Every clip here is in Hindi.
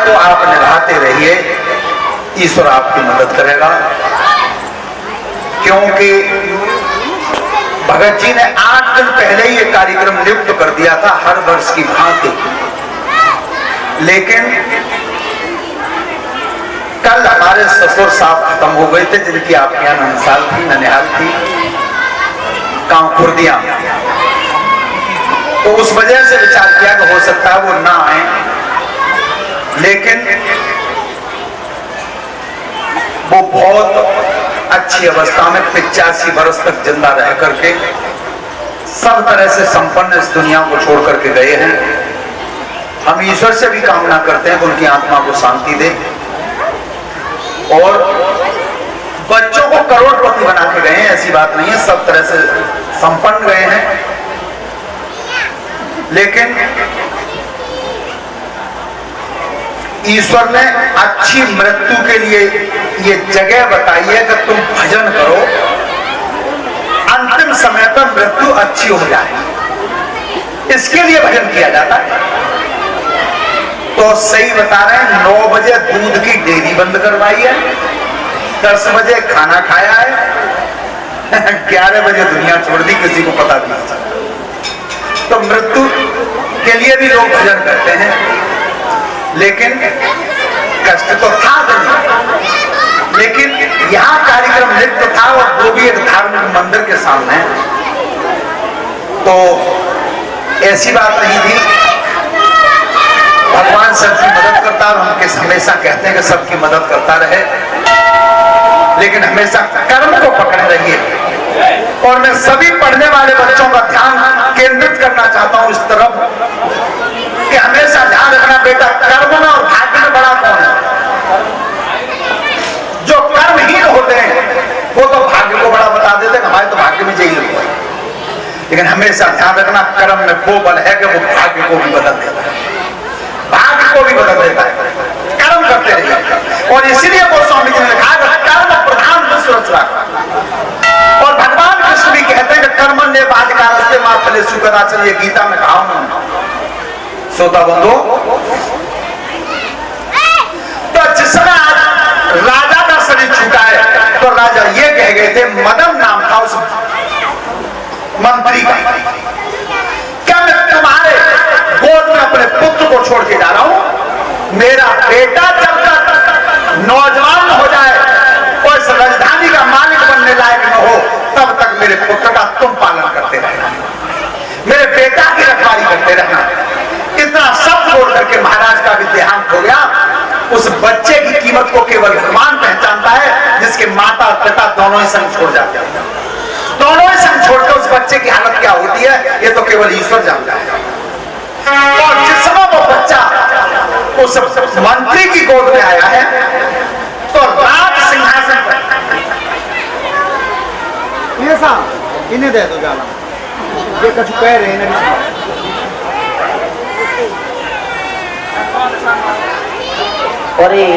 को आप निभाते रहिए, ईश्वर आपकी मदद करेगा। क्योंकि भगत जी ने 8 दिन पहले ही ये कार्यक्रम नियुक्त कर दिया था हर वर्ष की भांति, लेकिन कल हमारे ससुर साहब खत्म हो गए थे, जिनकी आपके यहाँ ननसाल थी, ननिहाल थी, गांव खुर्दिया। तो उस वजह से विचार किया कि हो सकता है वो ना आए, लेकिन वो बहुत अच्छी अवस्था में 85 वर्ष तक जिंदा रह करके सब तरह से संपन्न इस दुनिया को छोड़ करके गए हैं। हम ईश्वर से भी कामना करते हैं कि उनकी आत्मा को शांति दे, और बच्चों को करोड़पति बना के गए हैं, ऐसी बात नहीं है, सब तरह से संपन्न गए हैं। लेकिन ईश्वर ने अच्छी मृत्यु के लिए ये जगह बताई है कि तुम भजन करो, अंतिम समय पर मृत्यु अच्छी हो जाए, इसके लिए भजन किया जाता है। तो सही बता रहे हैं, 9 बजे दूध की डेयरी बंद करवाई है, 10 बजे खाना खाया है, 11 बजे दुनिया छोड़ दी, किसी को पता भी नहीं। तो मृत्यु के लिए भी लोग भजन करते हैं, लेकिन कष्ट तो था नहीं। लेकिन यहाँ कार्यक्रम नृत्य था, और वो भी एक धार्मिक मंदिर के सामने, तो ऐसी बात नहीं थी। भगवान सबकी मदद करता है, और हम हमेशा कहते हैं कि सबकी मदद करता रहे, लेकिन हमेशा कर्म को पकड़े रहिए। और मैं सभी पढ़ने वाले बच्चों का ध्यान केंद्रित करना चाहता हूं इस तरफ कि हमेशा ध्यान रखना, बेटा कर्म में और भाग्य में बड़ा कौन है? जो कर्महीन होते हैं वो तो भाग्य को बड़ा बता देते हैं, हमारे तो भाग्य में यही लिखा है। लेकिन हमेशा ध्यान रखना, कर्म में वो बल है कि वो भाग्य को भी बदल देता है, भाग्य को भी बदल देता है। कर्म करते रहिए, और इसीलिए गोस्वामी जी ने कहा कर्म प्रधान विश्व रचना। और भगवान कृष्ण भी कहते हैं कि कर्म ने बाधिकारस्ते मां फलेषु कदाचन, ये गीता में कहा उन्होंने। श्रोता बंधु, तो जिस समय राजा का शरीर छूटा है, तो राजा ये कह गए थे, मदन नाम था उस मंत्री का, क्या मैं तुम्हारे गोद में अपने पुत्र को छोड़ के जा रहा हूं? मेरा बेटा जब तक नौजवान हो जाए और इस राजधानी का मालिक बनने लायक न हो, तब तक मेरे पुत्र का तुम पालन करते रहना, मेरे बेटा की रखवाली करते रहना। इतना सब बोल करके महाराज का भी देहांत हो गया। उस बच्चे की कीमत को केवल भगवान पहचानता है, जिसके माता और पिता दोनों ही संग छोड़ जाते हैं। दोनों ही संग छोड़कर उस बच्चे की हालत क्या होती है, ये तो केवल ईश्वर जानता है। और जिस समय वो बच्चा उस मंत्री की गोद में आया है, तो राज सिंहासन पर इन्हें दे दो जाला, ये कुछ कह रहे हैं। और ये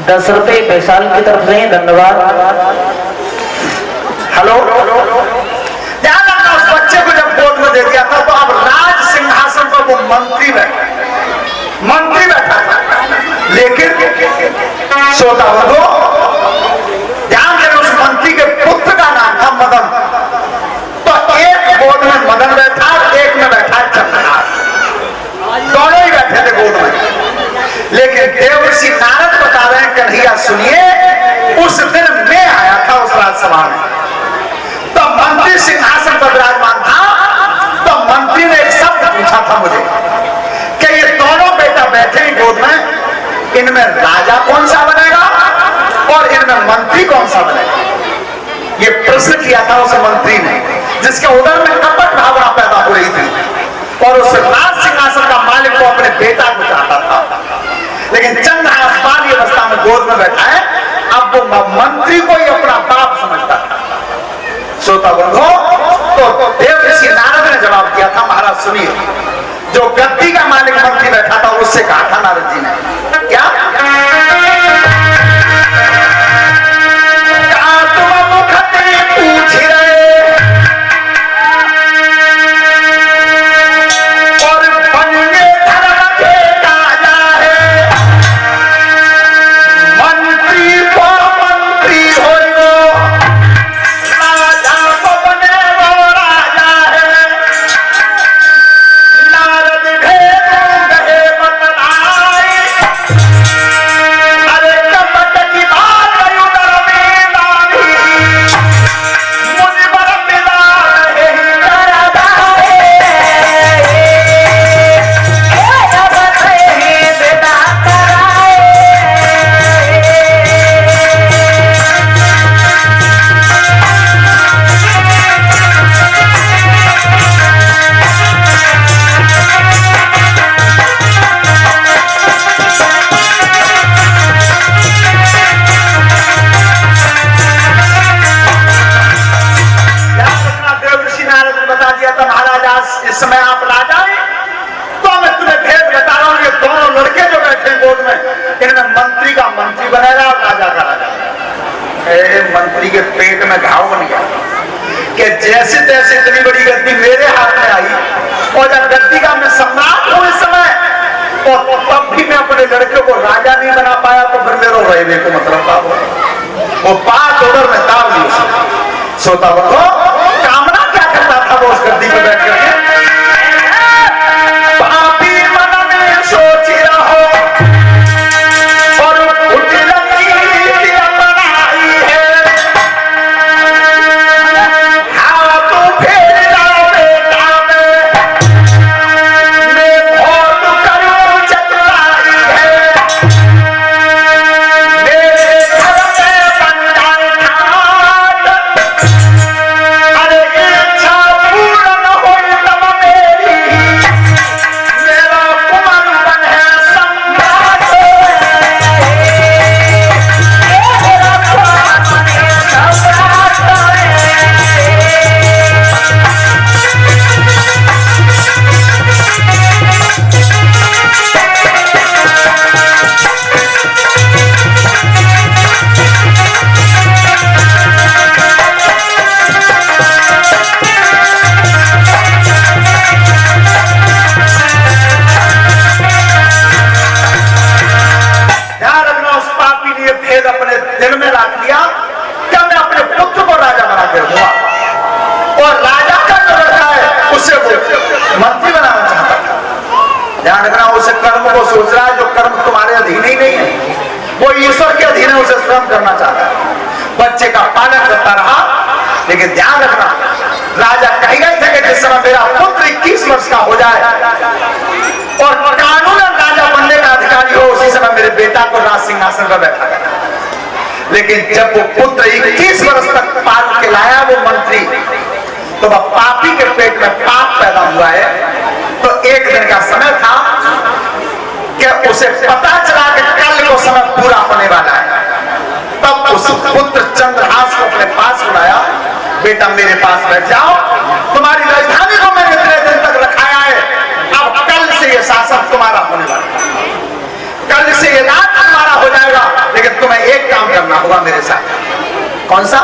10 रुपए वैशाल की तरफ से धन्यवाद। हेलो, ध्यान रखना, उस बच्चे को जब गोद में दे दिया था, तो अब राज सिंहासन पर वो मंत्री बैठा था। लेकिन श्रोता बंधु ध्यान दें, उस मंत्री के पुत्र का नाम था मदन। तो एक गोद में मदन बैठा, एक में बैठा चंद्रहार, दोनों ही बैठे थे गोद में। लेकिन देवर्षि नारद बता रहे हैं, कन्हैया सुनिए, उस दिन मैं आया था उस राजसभा में, तो मंत्री सिंहासन पर विराजमान था। तो मंत्री ने एक शब्द पूछा था मुझे कि ये दोनों बेटा बैठे हैं गोद में, इनमें राजा कौन सा बनेगा और इनमें मंत्री कौन सा बनेगा? ये प्रश्न किया था उस मंत्री ने, जिसके उदर में कपट भावना पैदा हो रही थी, और उस राज सिंहासन का मालिक को अपने बेटा को चाहता था। लेकिन चंद्रहास बाली अवस्था में गोद में बैठा है, अब वो मंत्री को ही अपना बाप समझता था। श्रोता बंधु, तो देवर्षि नारद ने जवाब दिया था, महाराज सुनिए, जो गद्दी का मालिक मंत्री बैठा था उससे कहा था नारद जी ने, क्या तुम मुखते पूछ रहे और बनने धर्म के राजा है। गोद में, इनमें मंत्री का मंत्री बनेगा और राजा का राजा। मंत्री के पेट में घाव बन गया कि जैसे तैसे इतनी बड़ी गद्दी मेरे हाथ में आई, और जब गद्दी का मैं सम्राट हूं इस समय, और तब भी मैं अपने लड़के को राजा नहीं बना पाया, तो फिर मेरे रहने को मतलब था वो 5 ओवर में दाव ली उसने। सोता बनो कामना क्या करता था वो उस गद्दी पे बैठ करके, पापी मन में सोच रहो और उजलती अपनाई है, हाथ फेर लाओ बेटा मैं बहुत करूं चतुराई है, मेरे घर में बन जाए ठाट, अरे इच्छा पूर्ण होई तब मेरी, मेरा कुंवर बन है सम्राट, मेरा कुंवर बन है सम्राट। ध्यान रखना, उस पापी ने भेद अपने दिल में रख लिया क्या मैं अपने पुत्र को राजा बना के रखूंगा, और राजा का जो रखा है उसे वो मंत्री बनाना चाहता था। ध्यान रखना, उसे कर्म को सोच रहा है जो कर्म तुम्हारे अधीन ही नहीं है, वो ईश्वर के अधीन है, उसे स्वयं करना चाहता है। बच्चे का पालन करता रहा, लेकिन ध्यान रखना राजा कह गए थे कि जिस समय मेरा पुत्र 21 वर्ष का हो जाए और कानूनन राजा बनने का अधिकारी हो, उसी समय मेरे बेटा को राज सिंहासन पर बैठा गया। लेकिन जब वो पुत्र 21 वर्ष तक पाल के लाया वो मंत्री, तो वह पापी के पेट में पाप पैदा हुआ है। तो एक दिन का समय था कि उसे पता चला कि कल वो समय पूरा होने वाला है। तब उस पुत्र चंद्रहास को अपने पास बुलाया, बेटा मेरे पास बैठ जाओ, तुम्हारी राजधानी को मैंने इतने दिन तक रखाया है, अब कल से ये शासन तुम्हारा होने वाला है, कल से ये राज तुम्हारा हो जाएगा, लेकिन तुम्हें एक काम करना होगा मेरे साथ। कौन सा?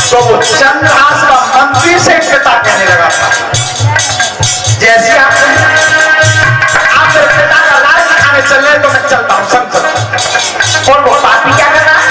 तो वो चंद्रहास का मंत्री से पिता कहने लगा था, जैसे आप मेरे पिता का राज दिखाने चल रहे तो मैं चलता हूं, सब चलता। और वो पापी क्या कर रहा है?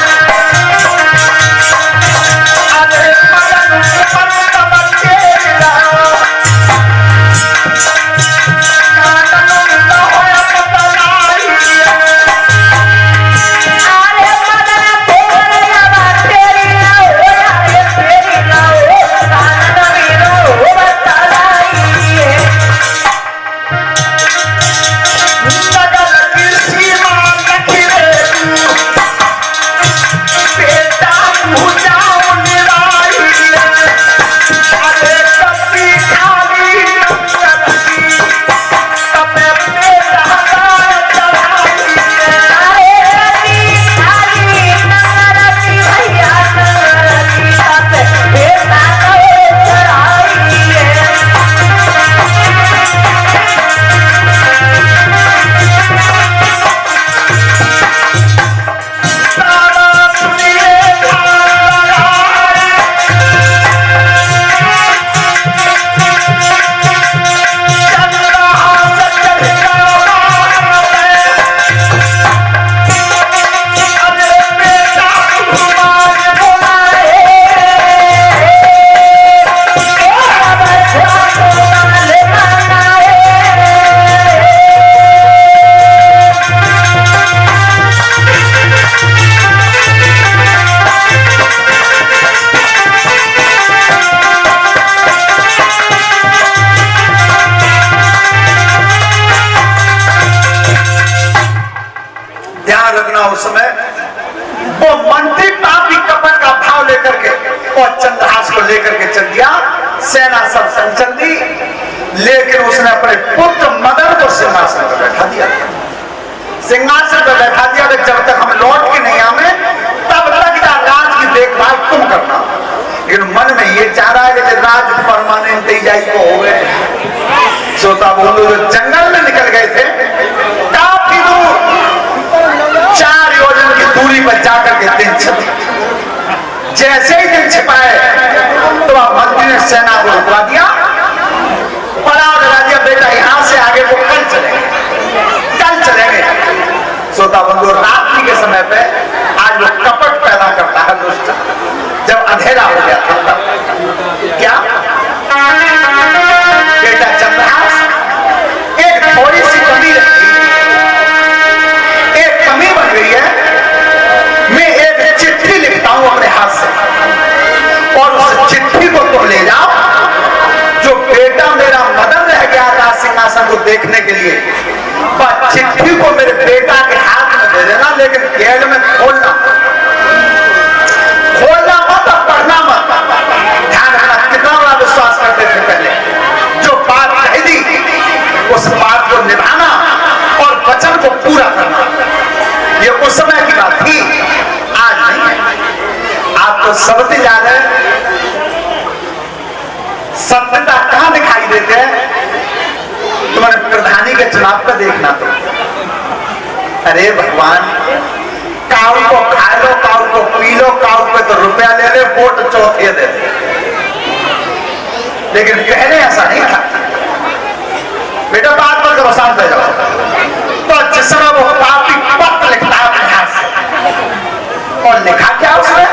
वो मंत्री पापी कपट का भाव लेकर के और चंद्रहास को लेकर के चल दिया। सेना सब संग चल दी, लेकिन उसने अपने पुत्र मदन को सिंहासन पर बैठा दिया। सिंहासन पर बैठा दिया कि जब तक हम लौट के नहीं आवे तब तक राज की देखभाल तुम करना। लेकिन मन में ये चाह रहा है कि राज परमानेंट ही जाई को हो गए। श्रोता बंधु जो जंगल में निकल गए थे काफी दूर 4 योजन की दूरी पर जाकर के दिन छिपे। जैसे ही दिन छिपाए तो मंत्री ने सेना को रुकवा दिया, पड़ाव लगा दिया, बेटा यहां से आगे वो कल चलेंगे। श्रोता बंधु रात्रि के समय पे आज वो कपट पैदा करता है दुष्ट। जब अंधेरा हो गया था क्या बेटा चंद्रहास एक थोड़ी सी कमी रखी, एक कमी बन गई है। मैं एक चिट्ठी लिखता हूं अपने हाथ से और उस चिट्ठी को तुम ले जाओ। जो बेटा मेरा मदन रह गया राज सिंहासन को देखने के लिए, बस चिट्ठी को मेरे बेटा के हाथ में दे देना, लेकिन गेल में खोलना मत और पढ़ना मत। ध्यान रखना कितना बड़ा विश्वास करते थे पहले। जो बात कही दी उस बात को निभाना और वचन को पूरा करना, ये उस समय की बात थी, आज नहीं। आपको सबसे ज्यादा सत्यता कहां दिखाई देते हैं? तुम्हारे प्रधानी के चुनाव पर देखना। तो अरे भगवान, काउ को खा लो, काउ को पी लो, काउ पे तो रुपया ले ले, वोट चौथे दे दे। लेकिन पहले ऐसा नहीं था। बेटा बात पर जब शांत हो जाओ। तो जिस समय वो पापी पत्र लिखता है अपने हाथ से, और लिखा क्या उसने?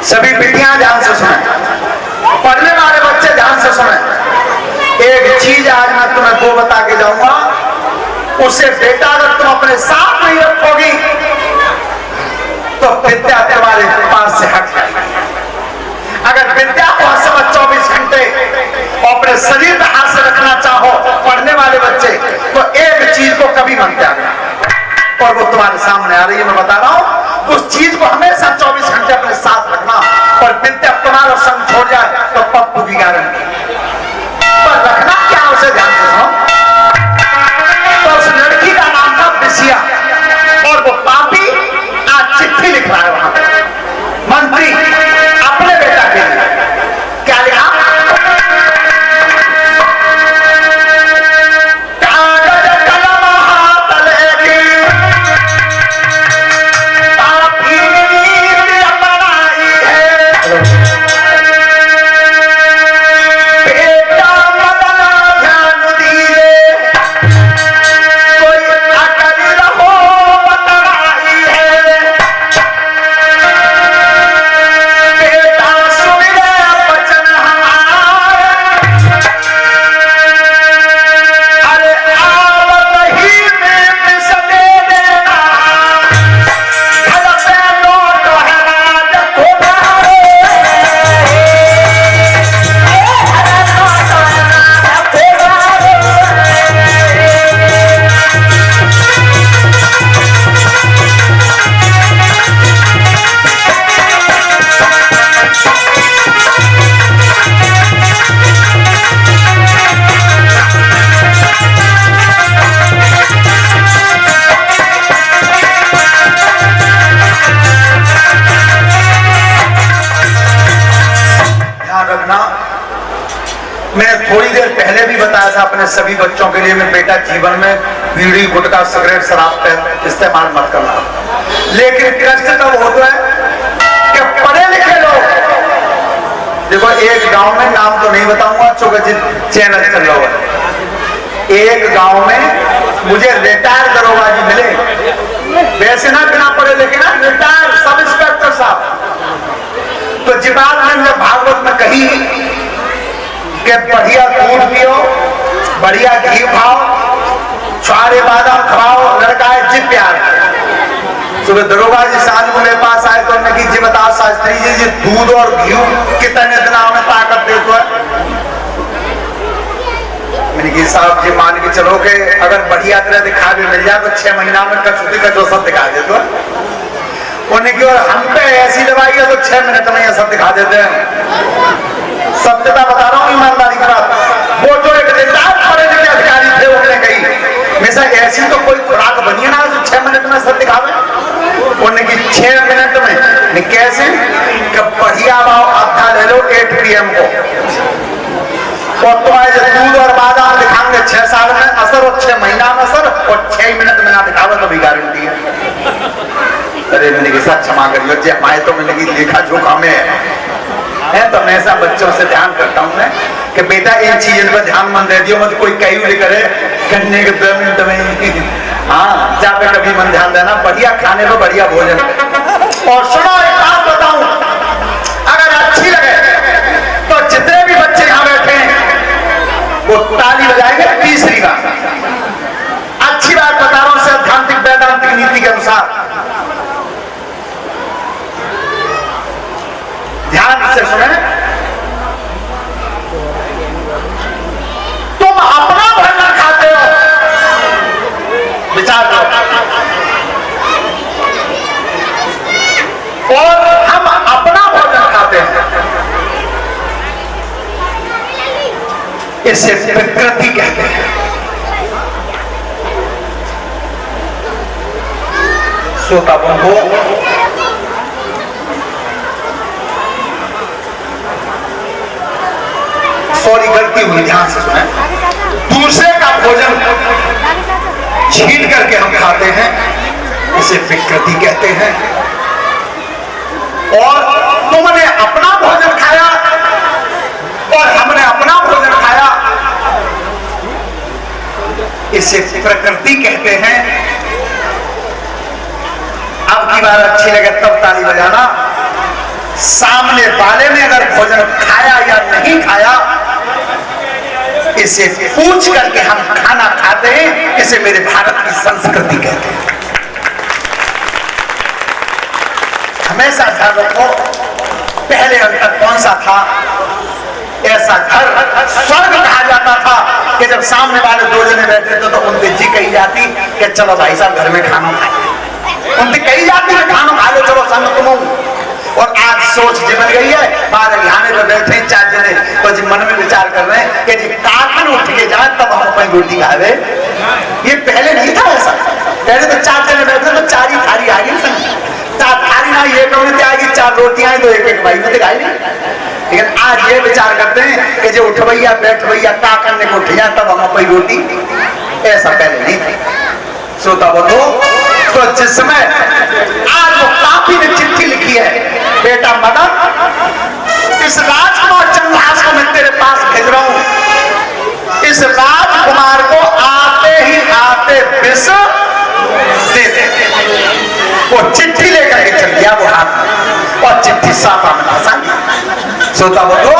सभी बेटियां ध्यान से सुने, पढ़ने वाले बच्चे ध्यान से सुने। एक चीज आज मैं तुम्हें वो बता के जाऊंगा, उसे बेटा अगर तुम अपने साथ नहीं रखोगी तो विद्या तुम्हारे पास से हट जाएगी। अगर विद्या को हर समय 24 घंटे अपने शरीर में हाथ से रखना चाहो पढ़ने वाले बच्चे, तो एक चीज को कभी मत त्यागना, और वो तुम्हारे सामने आ रही है। मैं बता रहा हूं, उस चीज को हमेशा 24 घंटे अपने साथ रखना। और विद्या तुम्हारा संग छोड़ जाए तो पप्पू की गारंटी, पर रखना क्या उसे ध्यान से सुनो। तो उस लड़की का नाम था बिसिया, और वो पापी आज चिट्ठी लिख रहा है वहां मंत्री अपने बेटा के लिए। क्या लिखा? कागज कलम हाथ लेके पापी नीति अपनाई है। मैंने थोड़ी देर पहले भी बताया था अपने सभी बच्चों के लिए, मैं बेटा जीवन में बीड़ी गुटखा सिगरेट शराब का इस्तेमाल मत करना। लेकिन कष्ट तब होता है कि पढ़े लिखे लोग, देखो एक गांव में, नाम तो नहीं बताऊंगा चूंकि चैनल चल रहा है, एक गांव में मुझे रिटायर दरोगा जी मिले, वैसे ना बिना पढ़े लिखे ना, रिटायर सब इंस्पेक्टर साहब। तो जी बात मैंने भागवत में कही कि बढ़िया दूध पियो, बढ़िया घी खाओ, सारे बादाम खाओ, लड़का है जी प्यार। सुबह दरोगा जी सांझ को मेरे पास आए तो उन्होंने जी बताओ शास्त्री जी, ये दूध और घी कितने दिनों में ताकत देता है? मैंने कहा साहब जी मान के चलो कि अगर बढ़िया तरह दिखा भी मिल जाए तो 6 महीना में कचौती का सब दिखा देते हैं। उन्हें की हम पे ऐसी दवाई है तो 6 मिनट में ये सब दिखा देते हैं। सत्यता बता रहा हूँ, ईमानदारी की बात। वो जो एक रिटायर्ड पढ़े लिखे अधिकारी थे उन्होंने कही मेरा ऐसी तो कोई खुराक बनी है ना जो 6 मिनट में सब दिखावे। उन्होंने की 6 मिनट में कैसे? बढ़िया भाव आधा ले लो 8 PM को, और तुम्हारे दूध और बादाम दिखाएंगे 6 साल में असर और 6 महीना में असर, और 6 मिनट में ना दिखावे तो भी गारंटी है। अरे मैंने कहा क्षमा करियो जी, हमारे तो मैंने की लेखा जोखा में है, तो मैं ऐसा बच्चों से ध्यान करता हूँ मैं कि बेटा इन चीजों पर ध्यान मन दे दियो, मत कोई कहीं भी करे करने के 2 मिनट में। हाँ जा पे कभी मन ध्यान देना, बढ़िया खाने पर बढ़िया भोजन। और सुनो एक बात बताऊं, अगर अच्छी लगे तो जितने भी बच्चे यहाँ बैठे हैं वो ताली बजाएंगे तीसरी बार। अच्छी बात बता रहा हूं सैद्धांतिक वैदांतिक नीति के अनुसार, ध्यान से सुने। तुम अपना भोजन खाते हो, विचार करो, और हम अपना भोजन खाते हैं। इसे प्रकृति कहते हैं। श्रोता बंधु, सॉरी गलती हुई, ध्यान से सुने। दूसरे का भोजन छीन करके हम खाते हैं, इसे विकृति कहते हैं। और तुमने अपना भोजन खाया और हमने अपना भोजन खाया, इसे प्रकृति कहते हैं। अब की बार अच्छी लगे तब ताली बजाना। सामने वाले ने अगर भोजन खाया या नहीं खाया, इसे पूछ करके हम खाना खाते हैं, इसे मेरे भारत की संस्कृति कहते हैं। हमेशा ध्यान रखो, पहले अंतर कौन सा था? ऐसा घर स्वर्ग कहा जाता था कि जब सामने वाले 2 जने बैठे थे तो उनसे जी कही जाती कि चलो भाई साहब घर में खाना खाए, उनसे कही जाती कि खाना खा लो, चलो संग तुम। और आज सोच जी बन गई है, बाहर खाने पर बैठे 4 जने तो जी मन में विचार कर रहे हैं कि जी काखन उठ के जाए तब हम अपनी रोटी खावे। ये पहले नहीं था ऐसा। पहले तो 4 जने बैठे तो 4 ही थाली आ गई, 4 थाली ना ये कौन आएगी, 4 रोटियां तो एक भाई में दिखाई नहीं। लेकिन आज ये विचार करते हैं कि जो उठ भैया बैठ भैया का करने को उठ जाए तब हम अपनी रोटी, ऐसा पहले नहीं था। श्रोता बंधु, तो जिस समय आज वो काफी ने चिट्ठी लिखी है, बेटा मदन इस राजकुमार चंद्रहास को मैं तेरे पास भेज रहा हूं, इस राजकुमार को आते ही आते विष दे दे। वो चिट्ठी लेकर के चल गया वो हाथ में, और चिट्ठी साफ आमना सामने। श्रोता बंधु,